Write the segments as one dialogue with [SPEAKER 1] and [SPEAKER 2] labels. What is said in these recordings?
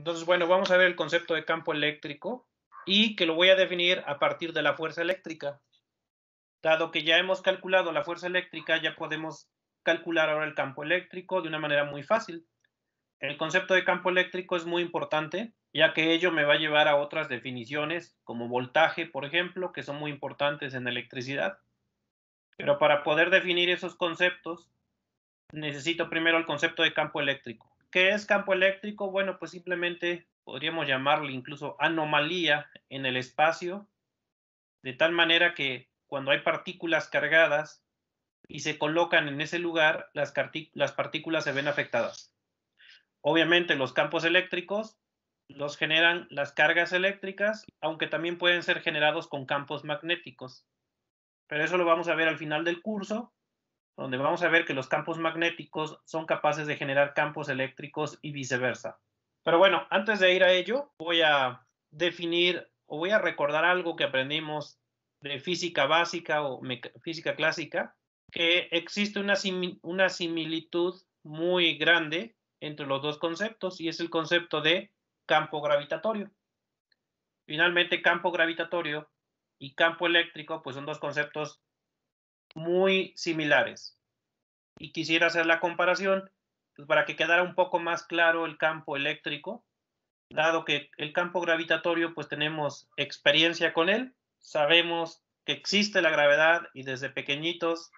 [SPEAKER 1] Entonces, bueno, vamos a ver el concepto de campo eléctrico y que lo voy a definir a partir de la fuerza eléctrica. Dado que ya hemos calculado la fuerza eléctrica, ya podemos calcular ahora el campo eléctrico de una manera muy fácil. El concepto de campo eléctrico es muy importante, ya que ello me va a llevar a otras definiciones, como voltaje, por ejemplo, que son muy importantes en electricidad. Pero para poder definir esos conceptos, necesito primero el concepto de campo eléctrico. ¿Qué es campo eléctrico? Bueno, pues simplemente podríamos llamarle incluso anomalía en el espacio, de tal manera que cuando hay partículas cargadas y se colocan en ese lugar, las partículas se ven afectadas. Obviamente los campos eléctricos los generan las cargas eléctricas, aunque también pueden ser generados con campos magnéticos. Pero eso lo vamos a ver al final del curso, donde vamos a ver que los campos magnéticos son capaces de generar campos eléctricos y viceversa. Pero bueno, antes de ir a ello, voy a definir o voy a recordar algo que aprendimos de física básica o física clásica, que existe una similitud muy grande entre los dos conceptos y es el concepto de campo gravitatorio. Finalmente, campo gravitatorio y campo eléctrico pues son dos conceptos muy similares. Y quisiera hacer la comparación pues, para que quedara un poco más claro el campo eléctrico, dado que el campo gravitatorio pues tenemos experiencia con él, sabemos que existe la gravedad y desde pequeñitos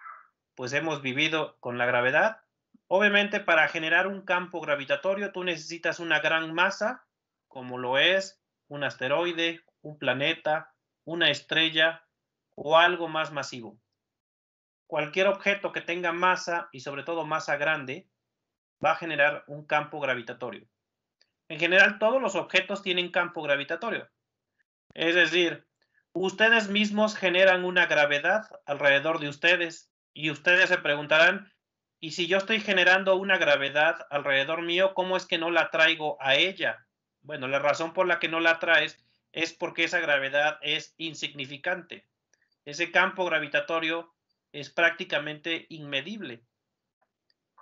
[SPEAKER 1] pues hemos vivido con la gravedad. Obviamente para generar un campo gravitatorio tú necesitas una gran masa, como lo es un asteroide, un planeta, una estrella o algo más masivo. Cualquier objeto que tenga masa y sobre todo masa grande va a generar un campo gravitatorio. En general todos los objetos tienen campo gravitatorio. Es decir, ustedes mismos generan una gravedad alrededor de ustedes y ustedes se preguntarán, ¿y si yo estoy generando una gravedad alrededor mío, cómo es que no la traigo a ella? Bueno, la razón por la que no la traes es porque esa gravedad es insignificante. Ese campo gravitatorio es prácticamente inmedible.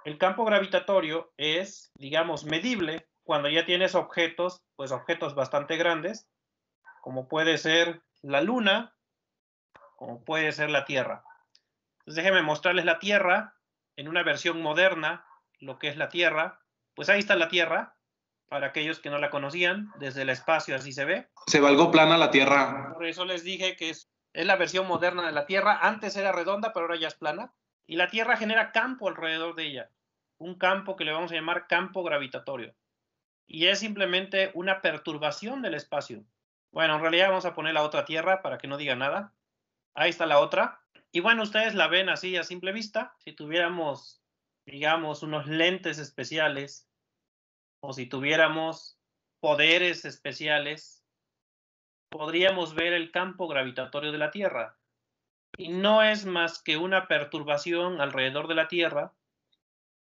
[SPEAKER 1] El campo gravitatorio es, digamos, medible cuando ya tienes objetos, pues objetos bastante grandes, como puede ser la Luna, como puede ser la Tierra. Entonces déjenme mostrarles la Tierra en una versión moderna, lo que es la Tierra. Pues ahí está la Tierra, para aquellos que no la conocían, desde el espacio así se ve.
[SPEAKER 2] Se va algo plana la Tierra.
[SPEAKER 1] Por eso les dije que es la versión moderna de la Tierra. Antes era redonda, pero ahora ya es plana. Y la Tierra genera campo alrededor de ella. Un campo que le vamos a llamar campo gravitatorio. Y es simplemente una perturbación del espacio. Bueno, en realidad vamos a poner la otra Tierra para que no diga nada. Ahí está la otra. Y bueno, ustedes la ven así a simple vista. Si tuviéramos, digamos, unos lentes especiales o si tuviéramos poderes especiales, podríamos ver el campo gravitatorio de la Tierra. Y no es más que una perturbación alrededor de la Tierra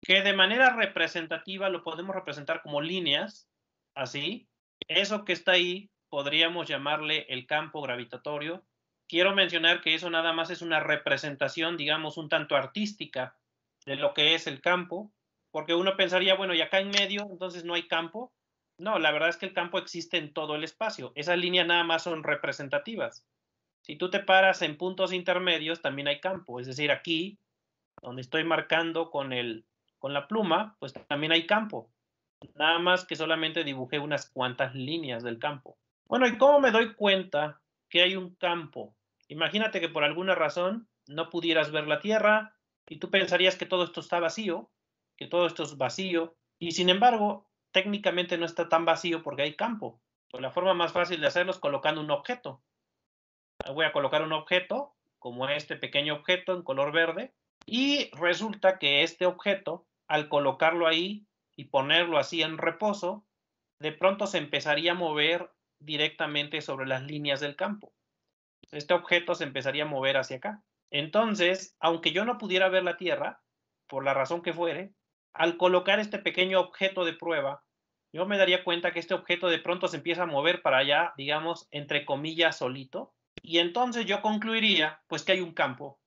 [SPEAKER 1] que de manera representativa lo podemos representar como líneas, así. Eso que está ahí podríamos llamarle el campo gravitatorio. Quiero mencionar que eso nada más es una representación, digamos, un tanto artística de lo que es el campo, porque uno pensaría, bueno, y acá en medio, entonces no hay campo. No, la verdad es que el campo existe en todo el espacio. Esas líneas nada más son representativas. Si tú te paras en puntos intermedios, también hay campo. Es decir, aquí, donde estoy marcando con la pluma, pues también hay campo. Nada más que solamente dibujé unas cuantas líneas del campo. Bueno, ¿y cómo me doy cuenta que hay un campo? Imagínate que por alguna razón no pudieras ver la Tierra y tú pensarías que todo esto está vacío, que todo esto es vacío, y sin embargo, técnicamente no está tan vacío porque hay campo. Pues la forma más fácil de hacerlo es colocando un objeto. Voy a colocar un objeto, como este pequeño objeto en color verde, y resulta que este objeto, al colocarlo ahí y ponerlo así en reposo, de pronto se empezaría a mover directamente sobre las líneas del campo. Este objeto se empezaría a mover hacia acá. Entonces, aunque yo no pudiera ver la Tierra, por la razón que fuere, al colocar este pequeño objeto de prueba, yo me daría cuenta que este objeto de pronto se empieza a mover para allá, digamos, entre comillas, solito, y entonces yo concluiría, pues, que hay un campo,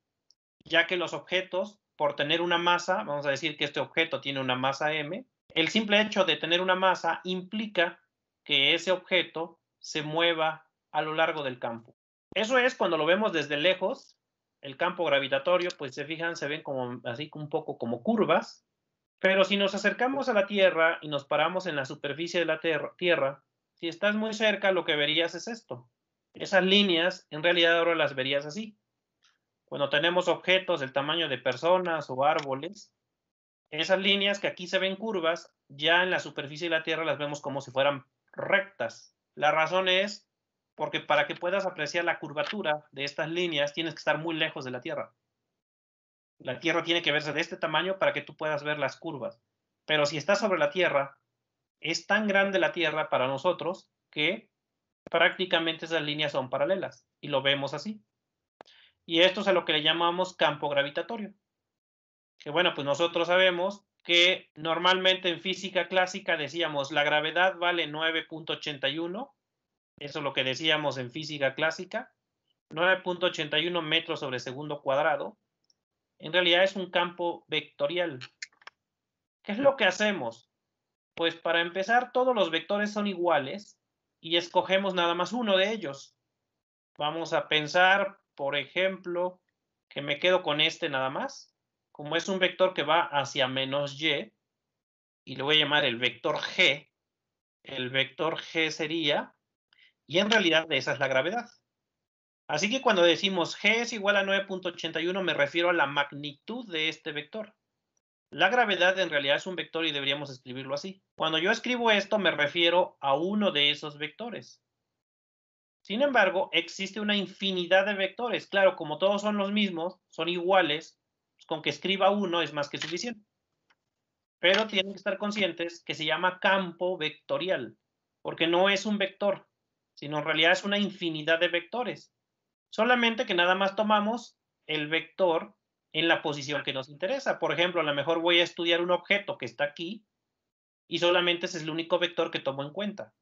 [SPEAKER 1] ya que los objetos, por tener una masa, vamos a decir que este objeto tiene una masa m, el simple hecho de tener una masa implica que ese objeto se mueva a lo largo del campo. Eso es cuando lo vemos desde lejos, el campo gravitatorio, pues se fijan, se ven como así un poco como curvas, pero si nos acercamos a la Tierra y nos paramos en la superficie de la Tierra, si estás muy cerca, lo que verías es esto. Esas líneas, en realidad ahora las verías así. Cuando tenemos objetos del tamaño de personas o árboles, esas líneas que aquí se ven curvas, ya en la superficie de la Tierra las vemos como si fueran rectas. La razón es porque para que puedas apreciar la curvatura de estas líneas tienes que estar muy lejos de la Tierra. La Tierra tiene que verse de este tamaño para que tú puedas ver las curvas. Pero si estás sobre la Tierra, es tan grande la Tierra para nosotros que prácticamente esas líneas son paralelas y lo vemos así. Y esto es a lo que le llamamos campo gravitatorio. Que bueno, pues nosotros sabemos que normalmente en física clásica decíamos la gravedad vale 9.81, eso es lo que decíamos en física clásica, 9.81 metros sobre segundo cuadrado. En realidad es un campo vectorial. ¿Qué es lo que hacemos? Pues para empezar, todos los vectores son iguales y escogemos nada más uno de ellos. Vamos a pensar, por ejemplo, que me quedo con este nada más. Como es un vector que va hacia menos y, y le voy a llamar el vector g sería, y en realidad esa es la gravedad. Así que cuando decimos g es igual a 9.81 me refiero a la magnitud de este vector. La gravedad en realidad es un vector y deberíamos escribirlo así. Cuando yo escribo esto me refiero a uno de esos vectores. Sin embargo, existe una infinidad de vectores. Claro, como todos son los mismos, son iguales, pues con que escriba uno es más que suficiente. Pero tienen que estar conscientes que se llama campo vectorial, porque no es un vector, sino en realidad es una infinidad de vectores. Solamente que nada más tomamos el vector en la posición que nos interesa. Por ejemplo, a lo mejor voy a estudiar un objeto que está aquí y solamente ese es el único vector que tomo en cuenta.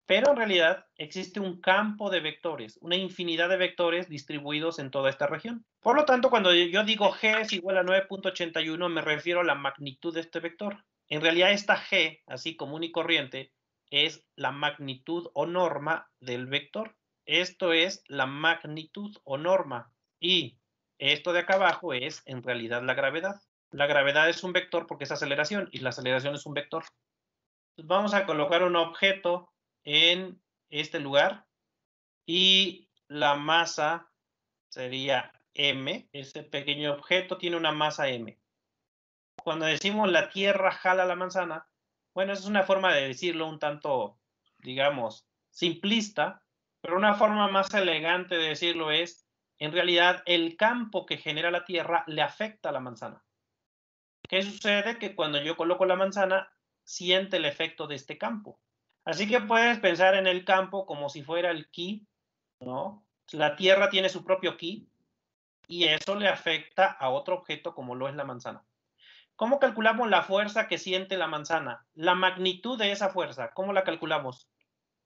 [SPEAKER 1] Pero en realidad existe un campo de vectores, una infinidad de vectores distribuidos en toda esta región. Por lo tanto, cuando yo digo g es igual a 9.81, me refiero a la magnitud de este vector. En realidad esta g, así común y corriente, es la magnitud o norma del vector. Esto es la magnitud o norma. Y esto de acá abajo es en realidad la gravedad. La gravedad es un vector porque es aceleración y la aceleración es un vector. Entonces vamos a colocar un objeto en este lugar y la masa sería m. Este pequeño objeto tiene una masa m. Cuando decimos la Tierra jala la manzana, bueno, esa es una forma de decirlo un tanto, digamos, simplista, pero una forma más elegante de decirlo es, en realidad, el campo que genera la Tierra le afecta a la manzana. ¿Qué sucede? Que cuando yo coloco la manzana, siente el efecto de este campo. Así que puedes pensar en el campo como si fuera el ki, ¿no? La Tierra tiene su propio ki y eso le afecta a otro objeto como lo es la manzana. ¿Cómo calculamos la fuerza que siente la manzana? La magnitud de esa fuerza, ¿cómo la calculamos?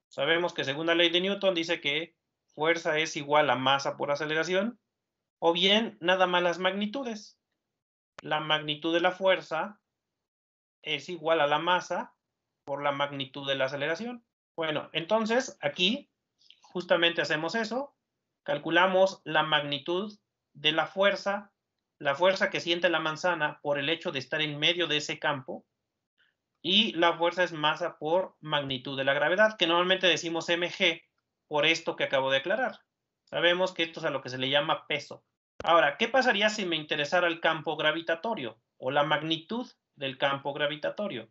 [SPEAKER 1] Sabemos que según la ley de Newton dice que fuerza es igual a masa por aceleración, o bien nada más las magnitudes. La magnitud de la fuerza es igual a la masa por la magnitud de la aceleración. Bueno, entonces aquí justamente hacemos eso, calculamos la magnitud de la fuerza que siente la manzana por el hecho de estar en medio de ese campo, y la fuerza es masa por magnitud de la gravedad, que normalmente decimos mg por esto que acabo de aclarar. Sabemos que esto es a lo que se le llama peso. Ahora, ¿qué pasaría si me interesara el campo gravitatorio o la magnitud del campo gravitatorio?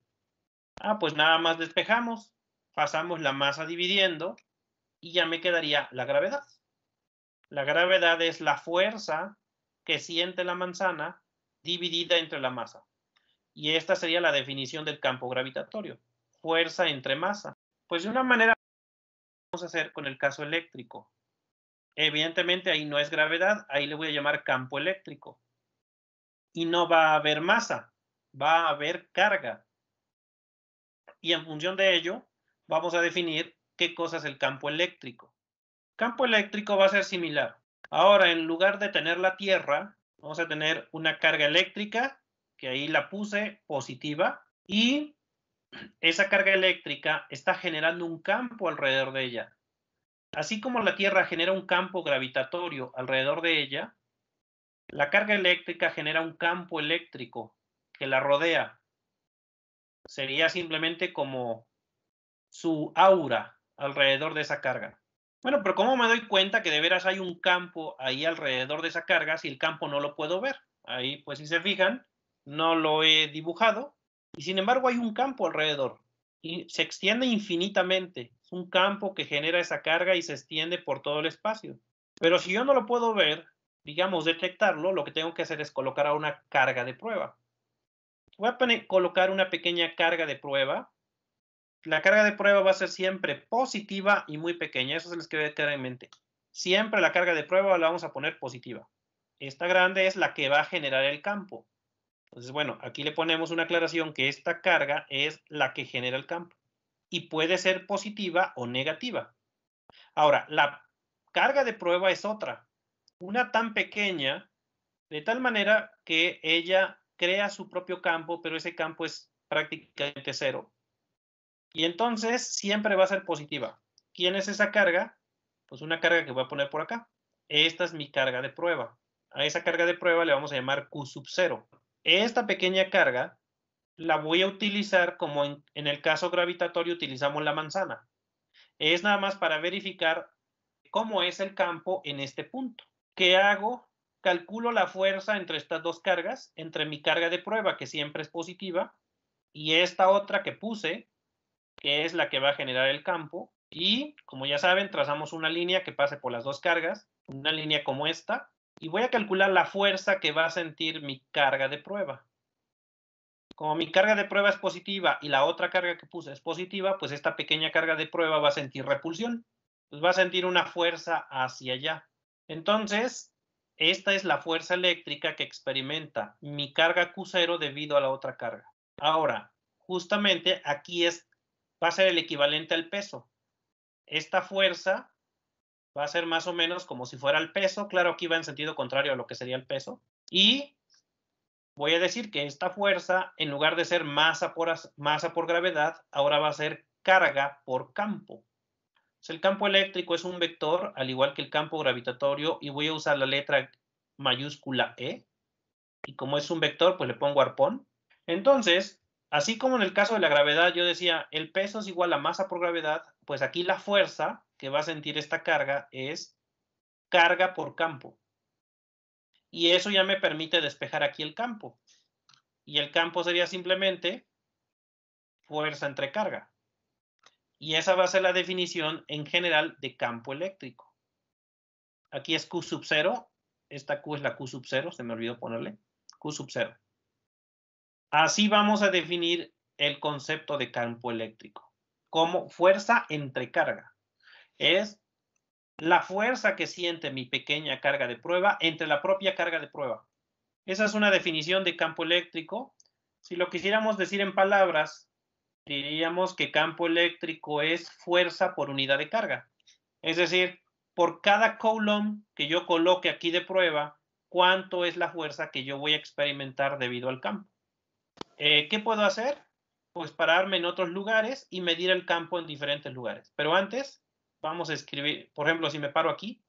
[SPEAKER 1] Pues nada más despejamos, pasamos la masa dividiendo y ya me quedaría la gravedad. La gravedad es la fuerza que siente la manzana dividida entre la masa. Y esta sería la definición del campo gravitatorio. Fuerza entre masa. Pues de una manera vamos a hacer con el caso eléctrico. Evidentemente ahí no es gravedad, ahí le voy a llamar campo eléctrico. Y no va a haber masa, va a haber carga. Y en función de ello, vamos a definir qué cosa es el campo eléctrico. Campo eléctrico va a ser similar. Ahora, en lugar de tener la Tierra, vamos a tener una carga eléctrica, que ahí la puse positiva, y esa carga eléctrica está generando un campo alrededor de ella. Así como la Tierra genera un campo gravitatorio alrededor de ella, la carga eléctrica genera un campo eléctrico que la rodea. Sería simplemente como su aura alrededor de esa carga. Bueno, pero ¿cómo me doy cuenta que de veras hay un campo ahí alrededor de esa carga si el campo no lo puedo ver? Ahí, pues si se fijan, no lo he dibujado y sin embargo hay un campo alrededor y se extiende infinitamente. Es un campo que genera esa carga y se extiende por todo el espacio. Pero si yo no lo puedo ver, digamos, detectarlo, lo que tengo que hacer es colocar a una carga de prueba. Voy a colocar una pequeña carga de prueba. La carga de prueba va a ser siempre positiva y muy pequeña. Eso se les debe quedar en mente. Siempre la carga de prueba la vamos a poner positiva. Esta grande es la que va a generar el campo. Entonces, bueno, aquí le ponemos una aclaración que esta carga es la que genera el campo. Y puede ser positiva o negativa. Ahora, la carga de prueba es otra. Una tan pequeña, de tal manera que ella crea su propio campo, pero ese campo es prácticamente cero. Y entonces siempre va a ser positiva. ¿Quién es esa carga? Pues una carga que voy a poner por acá. Esta es mi carga de prueba. A esa carga de prueba le vamos a llamar Q sub 0. Esta pequeña carga la voy a utilizar como en el caso gravitatorio utilizamos la manzana. Es nada más para verificar cómo es el campo en este punto. ¿Qué hago? Calculo la fuerza entre estas dos cargas, entre mi carga de prueba, que siempre es positiva, y esta otra que puse, que es la que va a generar el campo. Y, como ya saben, trazamos una línea que pase por las dos cargas, una línea como esta, y voy a calcular la fuerza que va a sentir mi carga de prueba. Como mi carga de prueba es positiva y la otra carga que puse es positiva, pues esta pequeña carga de prueba va a sentir repulsión. Pues va a sentir una fuerza hacia allá. Entonces, esta es la fuerza eléctrica que experimenta mi carga Q0 debido a la otra carga. Ahora, justamente aquí va a ser el equivalente al peso. Esta fuerza va a ser más o menos como si fuera el peso. Claro, aquí va en sentido contrario a lo que sería el peso. Y voy a decir que esta fuerza, en lugar de ser masa por gravedad, ahora va a ser carga por campo. El campo eléctrico es un vector, al igual que el campo gravitatorio, y voy a usar la letra mayúscula E. Y como es un vector, pues le pongo arpón. Entonces, así como en el caso de la gravedad, yo decía, el peso es igual a masa por gravedad, pues aquí la fuerza que va a sentir esta carga es carga por campo. Y eso ya me permite despejar aquí el campo. Y el campo sería simplemente fuerza entre carga. Y esa va a ser la definición en general de campo eléctrico. Aquí es Q sub 0. Esta Q es la Q sub 0, se me olvidó ponerle. Q sub 0. Así vamos a definir el concepto de campo eléctrico. Como fuerza entre carga. Es la fuerza que siente mi pequeña carga de prueba entre la propia carga de prueba. Esa es una definición de campo eléctrico. Si lo quisiéramos decir en palabras, diríamos que campo eléctrico es fuerza por unidad de carga. Es decir, por cada coulomb que yo coloque aquí de prueba, ¿cuánto es la fuerza que yo voy a experimentar debido al campo? ¿Qué puedo hacer? Pues pararme en otros lugares y medir el campo en diferentes lugares. Pero antes, vamos a escribir, por ejemplo, si me paro aquí,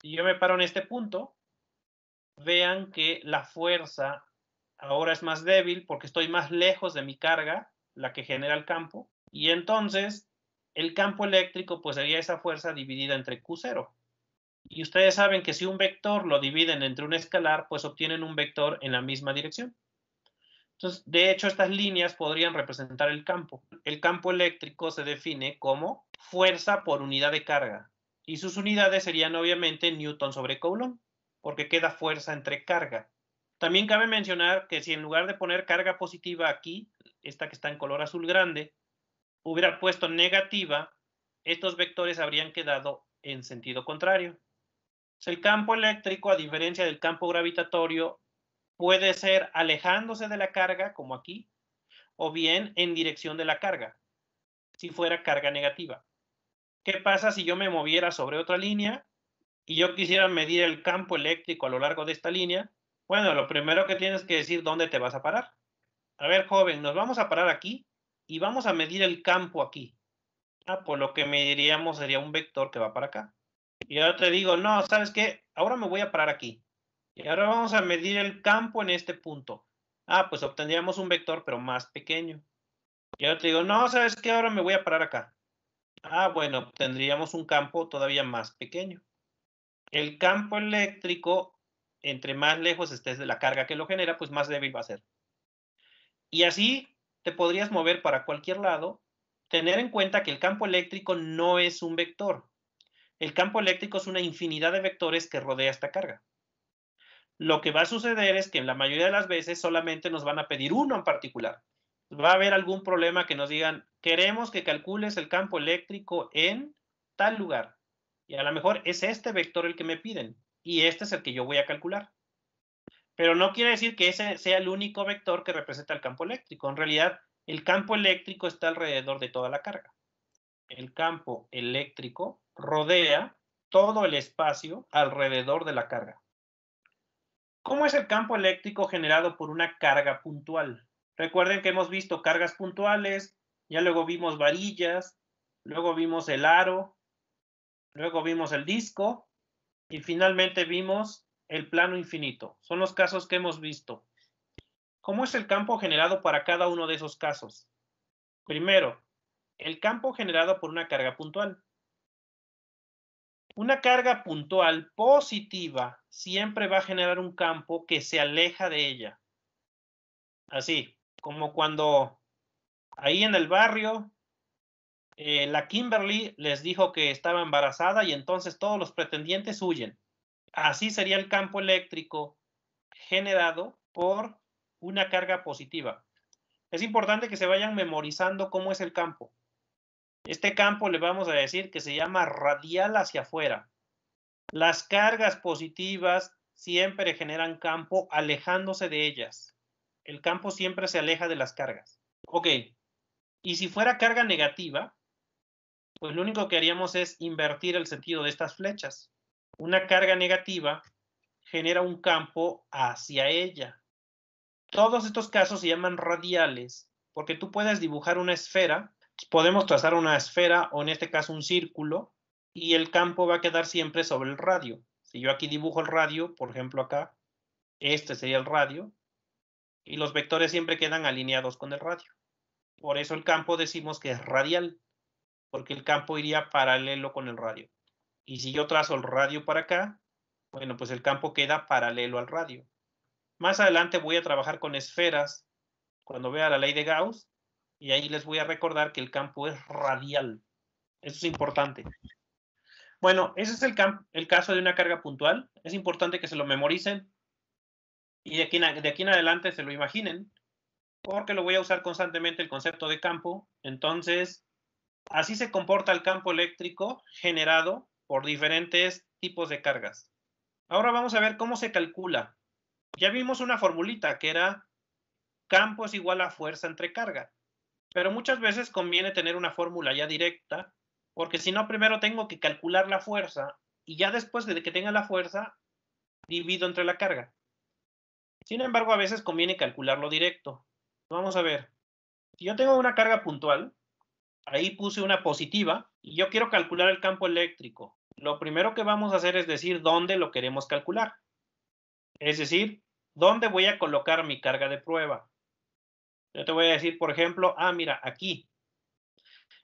[SPEAKER 1] y yo me paro en este punto, vean que la fuerza ahora es más débil porque estoy más lejos de mi carga, la que genera el campo, y entonces el campo eléctrico pues sería esa fuerza dividida entre Q0. Y ustedes saben que si un vector lo dividen entre un escalar, pues obtienen un vector en la misma dirección. Entonces, de hecho, estas líneas podrían representar el campo. El campo eléctrico se define como fuerza por unidad de carga. Y sus unidades serían obviamente Newton sobre Coulomb, porque queda fuerza entre carga. También cabe mencionar que si en lugar de poner carga positiva aquí, esta que está en color azul grande, hubiera puesto negativa, estos vectores habrían quedado en sentido contrario. El campo eléctrico, a diferencia del campo gravitatorio, puede ser alejándose de la carga, como aquí, o bien en dirección de la carga, si fuera carga negativa. ¿Qué pasa si yo me moviera sobre otra línea y yo quisiera medir el campo eléctrico a lo largo de esta línea? Bueno, lo primero que tienes que decir dónde te vas a parar. A ver, joven, nos vamos a parar aquí y vamos a medir el campo aquí. Pues lo que mediríamos sería un vector que va para acá. Y ahora te digo, no, ¿sabes qué? Ahora me voy a parar aquí. Y ahora vamos a medir el campo en este punto. Pues obtendríamos un vector, pero más pequeño. Y ahora te digo, no, ¿sabes qué? Ahora me voy a parar acá. Bueno, obtendríamos un campo todavía más pequeño. El campo eléctrico, entre más lejos estés de la carga que lo genera, pues más débil va a ser. Y así te podrías mover para cualquier lado. Tener en cuenta que el campo eléctrico no es un vector. El campo eléctrico es una infinidad de vectores que rodea esta carga. Lo que va a suceder es que en la mayoría de las veces solamente nos van a pedir uno en particular. Va a haber algún problema que nos digan, queremos que calcules el campo eléctrico en tal lugar. Y a lo mejor es este vector el que me piden. Y este es el que yo voy a calcular. Pero no quiere decir que ese sea el único vector que representa el campo eléctrico. En realidad, el campo eléctrico está alrededor de toda la carga. El campo eléctrico rodea todo el espacio alrededor de la carga. ¿Cómo es el campo eléctrico generado por una carga puntual? Recuerden que hemos visto cargas puntuales, ya luego vimos varillas, luego vimos el aro, luego vimos el disco y finalmente vimos el plano infinito. Son los casos que hemos visto. ¿Cómo es el campo generado para cada uno de esos casos? Primero, el campo generado por una carga puntual. Una carga puntual positiva siempre va a generar un campo que se aleja de ella. Así, como cuando ahí en el barrio la Kimberly les dijo que estaba embarazada y entonces todos los pretendientes huyen. Así sería el campo eléctrico generado por una carga positiva. Es importante que se vayan memorizando cómo es el campo. Este campo le vamos a decir que se llama radial hacia afuera. Las cargas positivas siempre generan campo alejándose de ellas. El campo siempre se aleja de las cargas. Ok, y si fuera carga negativa, pues lo único que haríamos es invertir el sentido de estas flechas. Una carga negativa genera un campo hacia ella. Todos estos casos se llaman radiales, porque tú puedes dibujar una esfera, podemos trazar una esfera o en este caso un círculo, y el campo va a quedar siempre sobre el radio. Si yo aquí dibujo el radio, por ejemplo acá, este sería el radio, y los vectores siempre quedan alineados con el radio. Por eso el campo decimos que es radial, porque el campo iría paralelo con el radio. Y si yo trazo el radio para acá, bueno, pues el campo queda paralelo al radio. Más adelante voy a trabajar con esferas cuando vea la ley de Gauss y ahí les voy a recordar que el campo es radial. Eso es importante. Bueno, ese es el caso de una carga puntual. Es importante que se lo memoricen y de aquí en adelante se lo imaginen, porque lo voy a usar constantemente el concepto de campo. Entonces, así se comporta el campo eléctrico generado por diferentes tipos de cargas. Ahora vamos a ver cómo se calcula. Ya vimos una formulita que era campo es igual a fuerza entre carga, pero muchas veces conviene tener una fórmula ya directa, porque si no, primero tengo que calcular la fuerza y ya después de que tenga la fuerza, divido entre la carga. Sin embargo, a veces conviene calcularlo directo. Vamos a ver. Si yo tengo una carga puntual, ahí puse una positiva y yo quiero calcular el campo eléctrico. Lo primero que vamos a hacer es decir dónde lo queremos calcular. Es decir, dónde voy a colocar mi carga de prueba. Yo te voy a decir, por ejemplo, mira, aquí.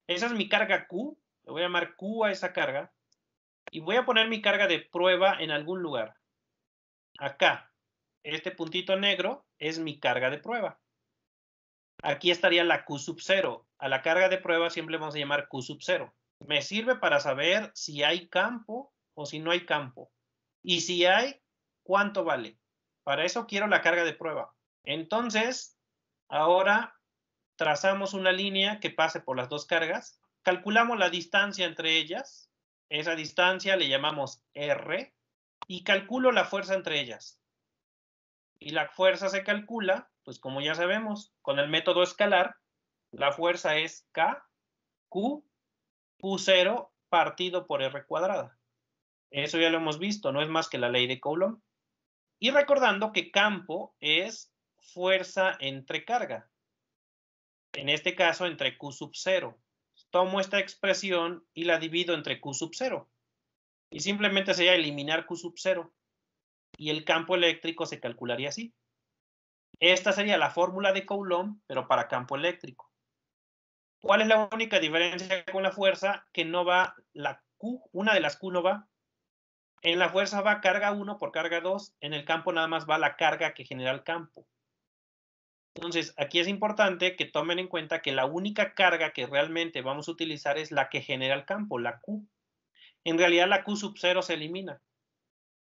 [SPEAKER 1] Esa es mi carga Q. Le voy a llamar Q a esa carga. Y voy a poner mi carga de prueba en algún lugar. Acá. Este puntito negro es mi carga de prueba. Aquí estaría la Q sub 0. A la carga de prueba siempre vamos a llamar Q sub 0. Me sirve para saber si hay campo o si no hay campo. Y si hay, ¿cuánto vale? Para eso quiero la carga de prueba. Entonces, ahora trazamos una línea que pase por las dos cargas. Calculamos la distancia entre ellas. Esa distancia le llamamos R. Y calculo la fuerza entre ellas. Y la fuerza se calcula, pues como ya sabemos, con el método escalar. La fuerza es K, Q, Q0 partido por R cuadrada. Eso ya lo hemos visto, no es más que la ley de Coulomb. Y recordando que campo es fuerza entre carga. En este caso, entre Q sub 0. Tomo esta expresión y la divido entre Q sub 0. Y simplemente sería eliminar Q sub 0. Y el campo eléctrico se calcularía así. Esta sería la fórmula de Coulomb, pero para campo eléctrico. ¿Cuál es la única diferencia con la fuerza? Que no va la Q, una de las Q no va. En la fuerza va carga 1 por carga 2. En el campo nada más va la carga que genera el campo. Entonces, aquí es importante que tomen en cuenta que la única carga que realmente vamos a utilizar es la que genera el campo, la Q. En realidad la Q sub 0 se elimina.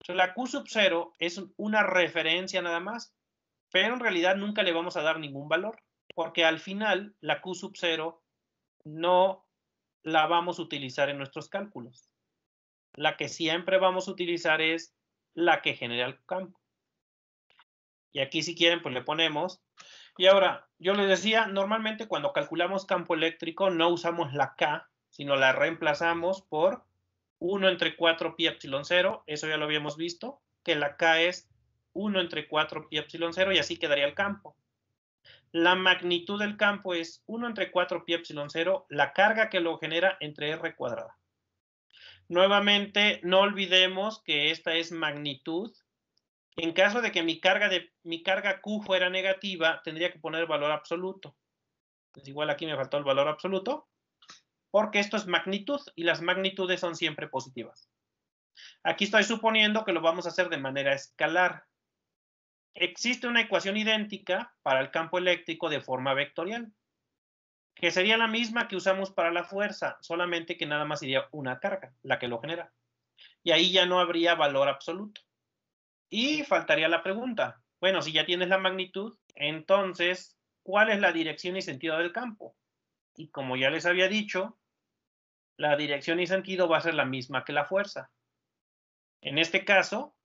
[SPEAKER 1] Entonces, la Q sub 0 es una referencia nada más, pero en realidad nunca le vamos a dar ningún valor, porque al final la Q sub 0 no la vamos a utilizar en nuestros cálculos. La que siempre vamos a utilizar es la que genera el campo. Y aquí si quieren, pues le ponemos. Y ahora, yo les decía, normalmente cuando calculamos campo eléctrico no usamos la K, sino la reemplazamos por 1 entre 4 pi epsilon 0. Eso ya lo habíamos visto, que la K es 1 entre 4 pi epsilon 0 y así quedaría el campo. La magnitud del campo es 1 entre 4 pi epsilon 0, la carga que lo genera entre R cuadrada. Nuevamente, no olvidemos que esta es magnitud. En caso de que mi carga Q fuera negativa, tendría que poner valor absoluto. Pues igual aquí me faltó el valor absoluto, porque esto es magnitud y las magnitudes son siempre positivas. Aquí estoy suponiendo que lo vamos a hacer de manera escalar. Existe una ecuación idéntica para el campo eléctrico de forma vectorial, que sería la misma que usamos para la fuerza, solamente que nada más sería una carga, la que lo genera. Y ahí ya no habría valor absoluto. Y faltaría la pregunta, bueno, si ya tienes la magnitud, entonces, ¿cuál es la dirección y sentido del campo? Y como ya les había dicho, la dirección y sentido va a ser la misma que la fuerza. En este caso,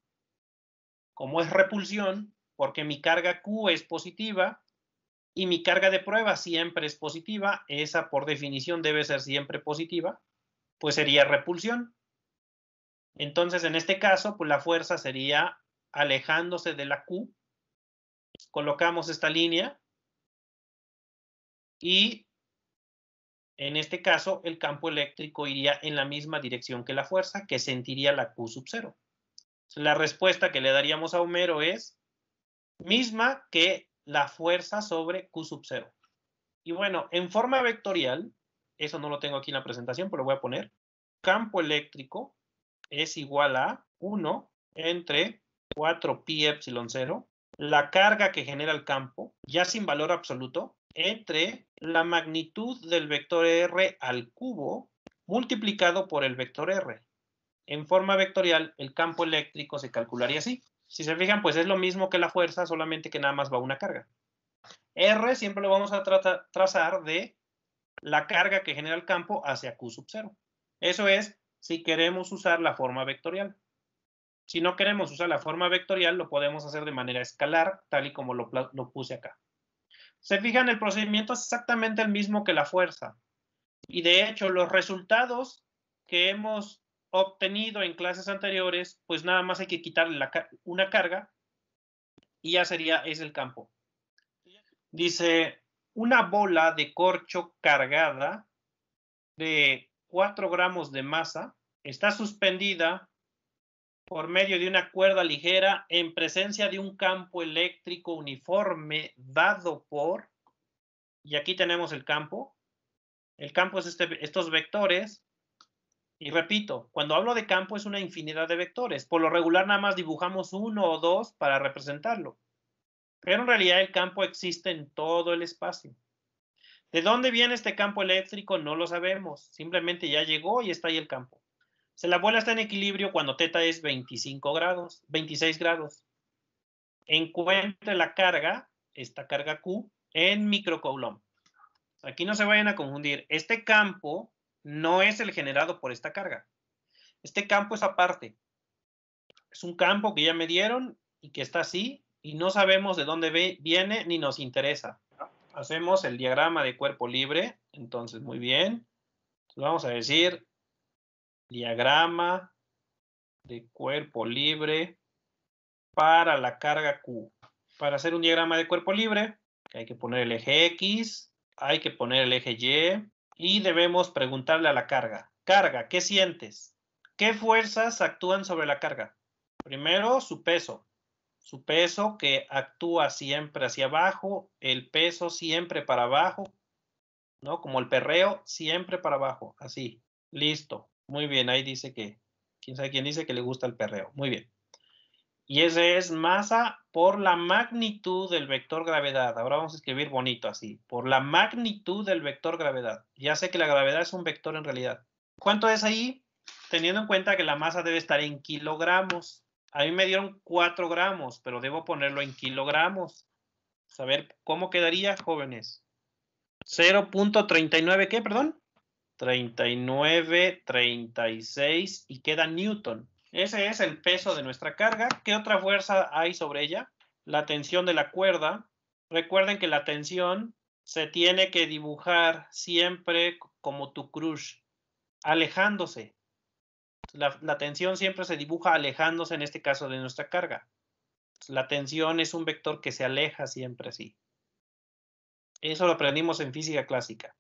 [SPEAKER 1] como es repulsión, porque mi carga Q es positiva y mi carga de prueba siempre es positiva, esa por definición debe ser siempre positiva, pues sería repulsión. Entonces, en este caso, pues la fuerza sería alejándose de la Q. Colocamos esta línea y en este caso el campo eléctrico iría en la misma dirección que la fuerza, que sentiría la Q sub 0. La respuesta que le daríamos a Homero es misma que la fuerza sobre Q sub 0. Y bueno, en forma vectorial, eso no lo tengo aquí en la presentación, pero lo voy a poner. Campo eléctrico es igual a 1 entre 4 pi epsilon 0, la carga que genera el campo, ya sin valor absoluto, entre la magnitud del vector R al cubo multiplicado por el vector R. En forma vectorial, el campo eléctrico se calcularía así. Si se fijan, pues es lo mismo que la fuerza, solamente que nada más va una carga. R siempre lo vamos a trazar de la carga que genera el campo hacia Q sub 0. Eso es si queremos usar la forma vectorial. Si no queremos usar la forma vectorial, lo podemos hacer de manera escalar, tal y como lo puse acá. Se fijan, el procedimiento es exactamente el mismo que la fuerza. Y de hecho, los resultados que hemos obtenido en clases anteriores, pues nada más hay que quitarle una carga y ya es el campo. Dice, una bola de corcho cargada de 4 gramos de masa está suspendida por medio de una cuerda ligera en presencia de un campo eléctrico uniforme dado por, y aquí tenemos el campo es estos vectores, y repito, cuando hablo de campo es una infinidad de vectores, por lo regular nada más dibujamos uno o dos para representarlo, pero en realidad el campo existe en todo el espacio. ¿De dónde viene este campo eléctrico? No lo sabemos, simplemente ya llegó y está ahí el campo. La bola está en equilibrio cuando θ es 26 grados. Encuentre la carga, esta carga Q, en microcoulomb. Aquí no se vayan a confundir. Este campo no es el generado por esta carga. Este campo es aparte. Es un campo que ya me dieron y que está así y no sabemos de dónde viene ni nos interesa. Hacemos el diagrama de cuerpo libre. Entonces, muy bien. Vamos a decir diagrama de cuerpo libre para la carga Q. Para hacer un diagrama de cuerpo libre, hay que poner el eje X, hay que poner el eje Y y debemos preguntarle a la carga. Carga, ¿qué sientes? ¿Qué fuerzas actúan sobre la carga? Primero, su peso. Su peso que actúa siempre hacia abajo, el peso siempre para abajo, ¿no? Como el perreo, siempre para abajo, así. Listo. Muy bien, ahí dice que, quién sabe quién dice que le gusta el perreo. Muy bien. Y ese es masa por la magnitud del vector gravedad. Ahora vamos a escribir bonito así. Por la magnitud del vector gravedad. Ya sé que la gravedad es un vector en realidad. ¿Cuánto es ahí? Teniendo en cuenta que la masa debe estar en kilogramos. A mí me dieron 4 gramos, pero debo ponerlo en kilogramos. A ver, ¿cómo quedaría, jóvenes? 0.39, ¿qué? Perdón. 39, 36 y queda newton. Ese es el peso de nuestra carga. ¿Qué otra fuerza hay sobre ella? La tensión de la cuerda. Recuerden que la tensión se tiene que dibujar siempre como tu cruz, alejándose. La tensión siempre se dibuja alejándose, en este caso, de nuestra carga. La tensión es un vector que se aleja siempre así. Eso lo aprendimos en física clásica,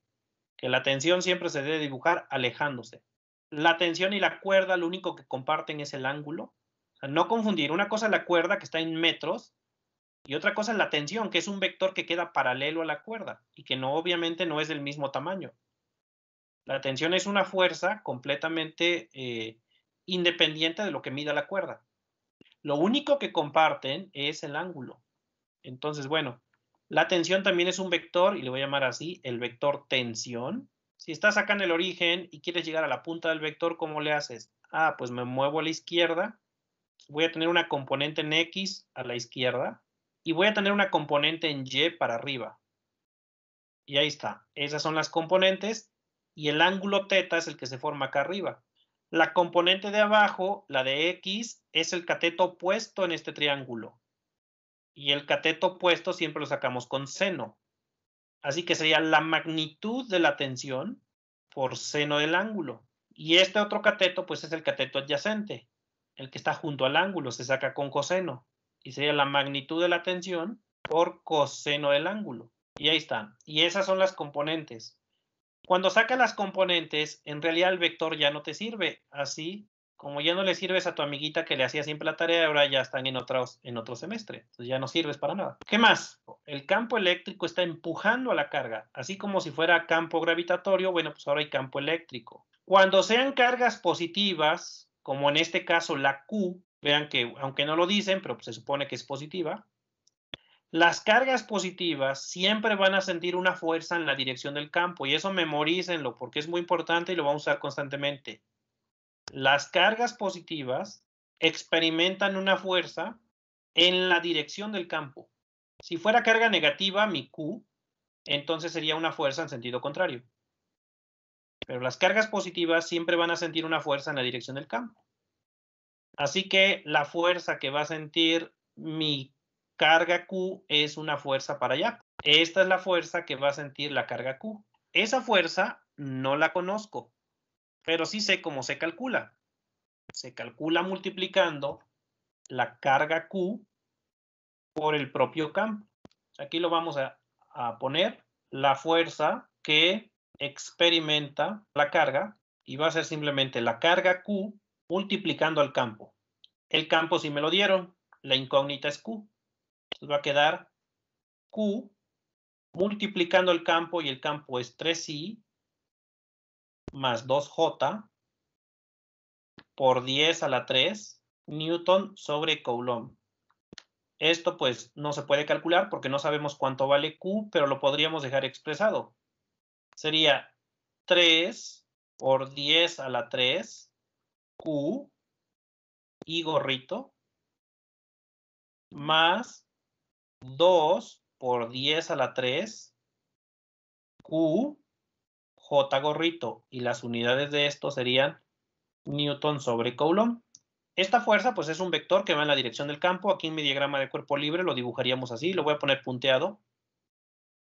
[SPEAKER 1] que la tensión siempre se debe dibujar alejándose. La tensión y la cuerda lo único que comparten es el ángulo. O sea, no confundir, una cosa es la cuerda que está en metros y otra cosa es la tensión, que es un vector que queda paralelo a la cuerda y que no, obviamente no es del mismo tamaño. La tensión es una fuerza completamente independiente de lo que mida la cuerda. Lo único que comparten es el ángulo. Entonces, bueno, la tensión también es un vector y le voy a llamar así, el vector tensión. Si estás acá en el origen y quieres llegar a la punta del vector, ¿cómo le haces? Ah, pues me muevo a la izquierda, voy a tener una componente en X a la izquierda y voy a tener una componente en Y para arriba. Y ahí está, esas son las componentes y el ángulo θ es el que se forma acá arriba. La componente de abajo, la de X, es el cateto opuesto en este triángulo. Y el cateto opuesto siempre lo sacamos con seno. Así que sería la magnitud de la tensión por seno del ángulo. Y este otro cateto, pues es el cateto adyacente, el que está junto al ángulo, se saca con coseno. Y sería la magnitud de la tensión por coseno del ángulo. Y ahí están. Y esas son las componentes. Cuando sacas las componentes, en realidad el vector ya no te sirve. Así como ya no le sirves a tu amiguita que le hacía siempre la tarea, ahora ya están en otro semestre. Entonces ya no sirves para nada. ¿Qué más? El campo eléctrico está empujando a la carga. Así como si fuera campo gravitatorio, bueno, pues ahora hay campo eléctrico. Cuando sean cargas positivas, como en este caso la Q, vean que aunque no lo dicen, pero pues se supone que es positiva, las cargas positivas siempre van a sentir una fuerza en la dirección del campo y eso memorícenlo porque es muy importante y lo vamos a usar constantemente. Las cargas positivas experimentan una fuerza en la dirección del campo. Si fuera carga negativa, mi Q, entonces sería una fuerza en sentido contrario. Pero las cargas positivas siempre van a sentir una fuerza en la dirección del campo. Así que la fuerza que va a sentir mi carga Q es una fuerza para allá. Esta es la fuerza que va a sentir la carga Q. Esa fuerza no la conozco, pero sí sé cómo se calcula. Se calcula multiplicando la carga Q por el propio campo. Aquí lo vamos a poner, la fuerza que experimenta la carga, y va a ser simplemente la carga Q multiplicando al campo. El campo sí me lo dieron, la incógnita es Q. Entonces va a quedar Q multiplicando el campo, y el campo es 3i más 2j por 10 a la 3 newton sobre coulomb. Esto pues no se puede calcular porque no sabemos cuánto vale Q, pero lo podríamos dejar expresado. Sería 3 por 10 a la 3 Q y gorrito más 2 por 10 a la 3 Q J gorrito, y las unidades de esto serían newton sobre coulomb. Esta fuerza pues es un vector que va en la dirección del campo. Aquí en mi diagrama de cuerpo libre lo dibujaríamos así, lo voy a poner punteado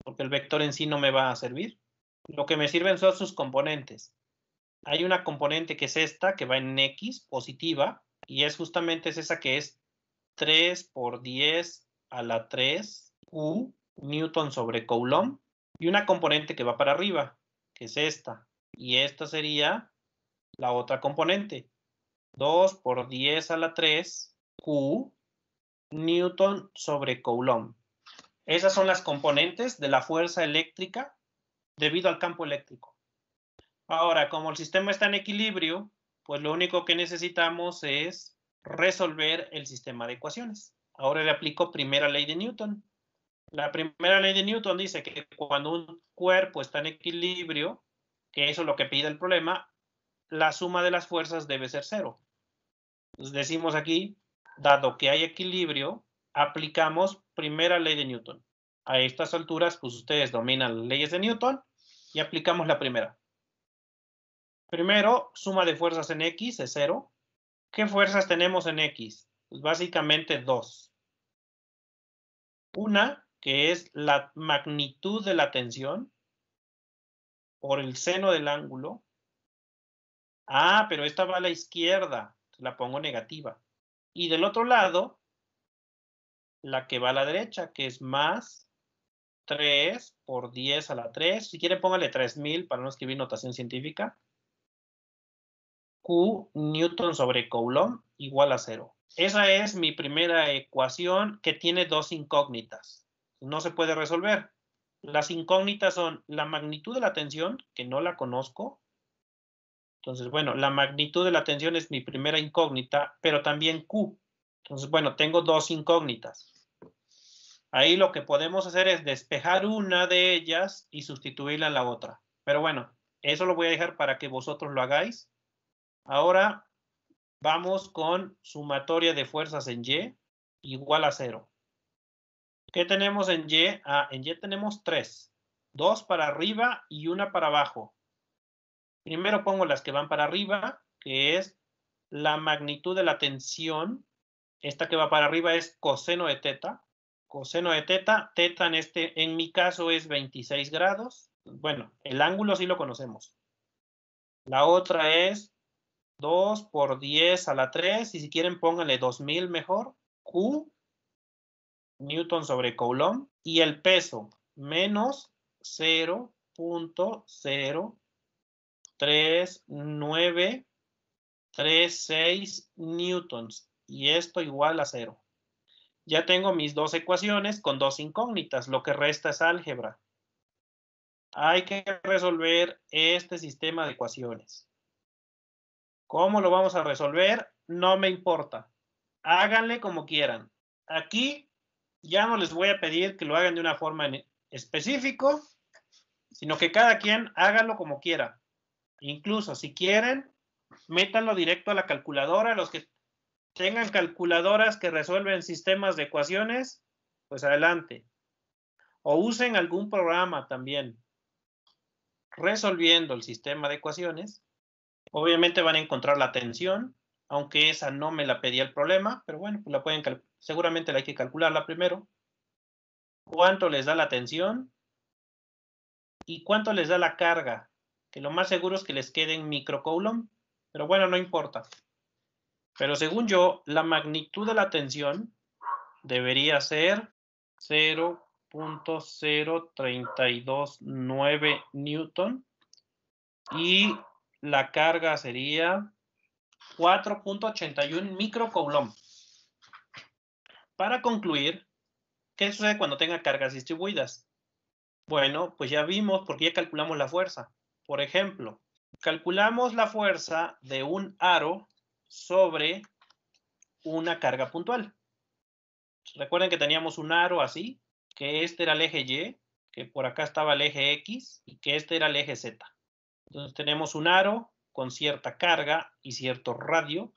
[SPEAKER 1] porque el vector en sí no me va a servir. Lo que me sirven son sus componentes. Hay una componente que es esta, que va en X, positiva, y es justamente esa que es 3 por 10 a la 3 Q Newton sobre Coulomb y una componente que va para arriba, que es esta. Y esta sería la otra componente. 2 por 10 a la 3 Q Newton sobre Coulomb. Esas son las componentes de la fuerza eléctrica debido al campo eléctrico. Ahora, como el sistema está en equilibrio, pues lo único que necesitamos es resolver el sistema de ecuaciones. Ahora le aplico primera ley de Newton. La primera ley de Newton dice que cuando un cuerpo está en equilibrio, que eso es lo que pide el problema, la suma de las fuerzas debe ser cero. Entonces decimos aquí, dado que hay equilibrio, aplicamos primera ley de Newton. A estas alturas, pues ustedes dominan las leyes de Newton y aplicamos la primera. Primero, suma de fuerzas en X es 0. ¿Qué fuerzas tenemos en X? Pues básicamente 2. Una, que es la magnitud de la tensión por el seno del ángulo. Ah, pero esta va a la izquierda, la pongo negativa. Y del otro lado, la que va a la derecha, que es más 3 por 10 a la 3. Si quieren, póngale 3000 para no escribir notación científica. Q Newton sobre Coulomb igual a 0. Esa es mi primera ecuación que tiene dos incógnitas. No se puede resolver. Las incógnitas son la magnitud de la tensión, que no la conozco. Entonces, bueno, la magnitud de la tensión es mi primera incógnita, pero también Q. Entonces, bueno, tengo dos incógnitas. Ahí lo que podemos hacer es despejar una de ellas y sustituirla en la otra. Pero bueno, eso lo voy a dejar para que vosotros lo hagáis. Ahora vamos con sumatoria de fuerzas en Y igual a 0. ¿Qué tenemos en Y? En Y tenemos 3. 2 para arriba y una para abajo. Primero pongo las que van para arriba, que es la magnitud de la tensión. Esta que va para arriba es coseno de teta. Coseno de teta, teta en mi caso es 26 grados. Bueno, el ángulo sí lo conocemos. La otra es 2 por 10 a la 3, y si quieren pónganle 2000 mejor. Q, Newton sobre Coulomb, y el peso, menos 0.03936 newtons, y esto igual a 0. Ya tengo mis dos ecuaciones con dos incógnitas, lo que resta es álgebra. Hay que resolver este sistema de ecuaciones. ¿Cómo lo vamos a resolver? No me importa. Háganle como quieran. Aquí ya no les voy a pedir que lo hagan de una forma específica, sino que cada quien hágalo como quiera. Incluso si quieren, métanlo directo a la calculadora. Los que tengan calculadoras que resuelven sistemas de ecuaciones, pues adelante. O usen algún programa también resolviendo el sistema de ecuaciones. Obviamente van a encontrar la tensión, aunque esa no me la pedía el problema, pero bueno, pues la pueden seguramente la hay que calcularla primero. ¿Cuánto les da la tensión? ¿Y cuánto les da la carga? Que lo más seguro es que les quede en microcoulomb, pero bueno, no importa. Pero según yo, la magnitud de la tensión debería ser 0.0329 newton y la carga sería 4.81 microcoulomb. Para concluir, ¿qué sucede cuando tenga cargas distribuidas? Bueno, pues ya vimos porque ya calculamos la fuerza. Por ejemplo, calculamos la fuerza de un aro sobre una carga puntual. Recuerden que teníamos un aro así, que este era el eje Y, que por acá estaba el eje X y que este era el eje Z. Entonces tenemos un aro con cierta carga y cierto radio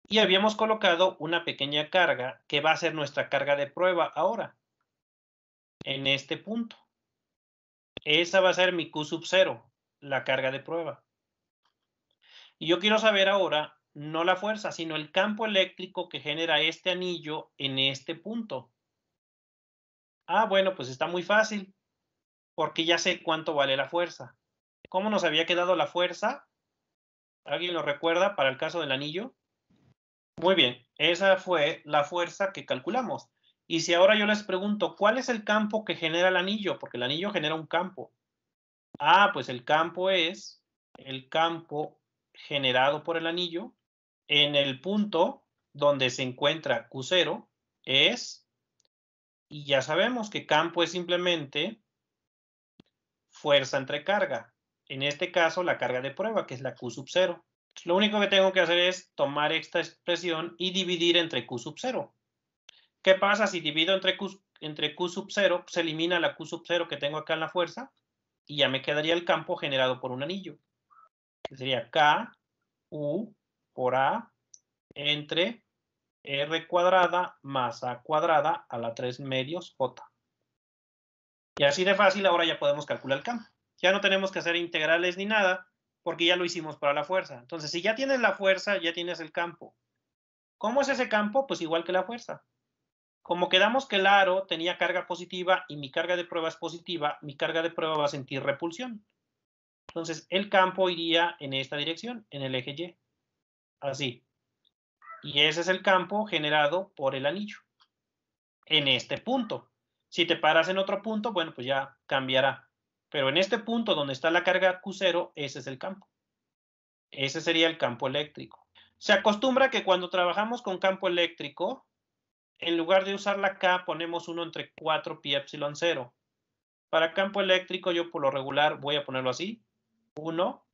[SPEAKER 1] y habíamos colocado una pequeña carga que va a ser nuestra carga de prueba ahora, en este punto. Esa va a ser mi Q sub 0, la carga de prueba. Y yo quiero saber ahora, no la fuerza, sino el campo eléctrico que genera este anillo en este punto. Bueno, pues está muy fácil, porque ya sé cuánto vale la fuerza. ¿Cómo nos había quedado la fuerza? ¿Alguien lo recuerda para el caso del anillo? Muy bien, esa fue la fuerza que calculamos. Y si ahora yo les pregunto, ¿cuál es el campo que genera el anillo? Porque el anillo genera un campo. Ah, pues el campo es el campo generado por el anillo en el punto donde se encuentra Q0 es, y ya sabemos que campo es simplemente fuerza entre carga. En este caso, la carga de prueba, que es la Q sub 0. Lo único que tengo que hacer es tomar esta expresión y dividir entre Q sub 0. ¿Qué pasa si divido entre Q sub 0? Se elimina la Q sub 0 que tengo acá en la fuerza y ya me quedaría el campo generado por un anillo. Que sería K, U por A entre R cuadrada más A cuadrada a la 3 medios J. Y así de fácil ahora ya podemos calcular el campo. Ya no tenemos que hacer integrales ni nada porque ya lo hicimos para la fuerza. Entonces, si ya tienes la fuerza, ya tienes el campo. ¿Cómo es ese campo? Pues igual que la fuerza. Como quedamos que el aro tenía carga positiva y mi carga de prueba es positiva, mi carga de prueba va a sentir repulsión. Entonces, el campo iría en esta dirección, en el eje Y. Así. Y ese es el campo generado por el anillo. En este punto. Si te paras en otro punto, bueno, pues ya cambiará. Pero en este punto donde está la carga Q0, ese es el campo. Ese sería el campo eléctrico. Se acostumbra que cuando trabajamos con campo eléctrico, en lugar de usar la K, ponemos 1 entre 4 pi epsilon 0. Para campo eléctrico, yo por lo regular voy a ponerlo así. 1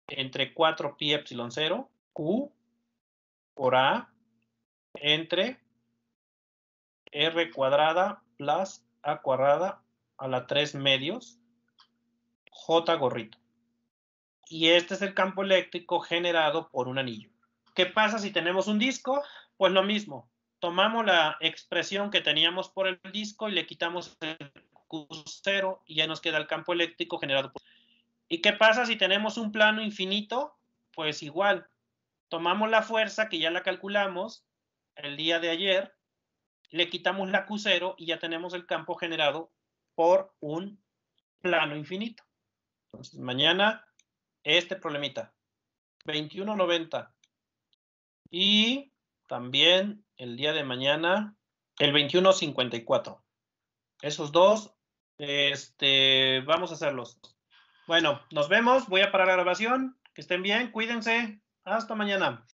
[SPEAKER 1] entre 4 pi epsilon 0, Q por A, entre R cuadrada plus A cuadrada a la 3 medios, J gorrito. Y este es el campo eléctrico generado por un anillo. ¿Qué pasa si tenemos un disco? Pues lo mismo. Tomamos la expresión que teníamos por el disco y le quitamos el Q0 y ya nos queda el campo eléctrico generado por... ¿Y qué pasa si tenemos un plano infinito? Pues igual. Tomamos la fuerza que ya la calculamos el día de ayer, le quitamos la Q0 y ya tenemos el campo generado por un plano infinito. Entonces, mañana este problemita, 2190. Y también el día de mañana, el 2154. Esos dos, vamos a hacerlos. Bueno, nos vemos. Voy a parar la grabación. Que estén bien, cuídense. Hasta mañana.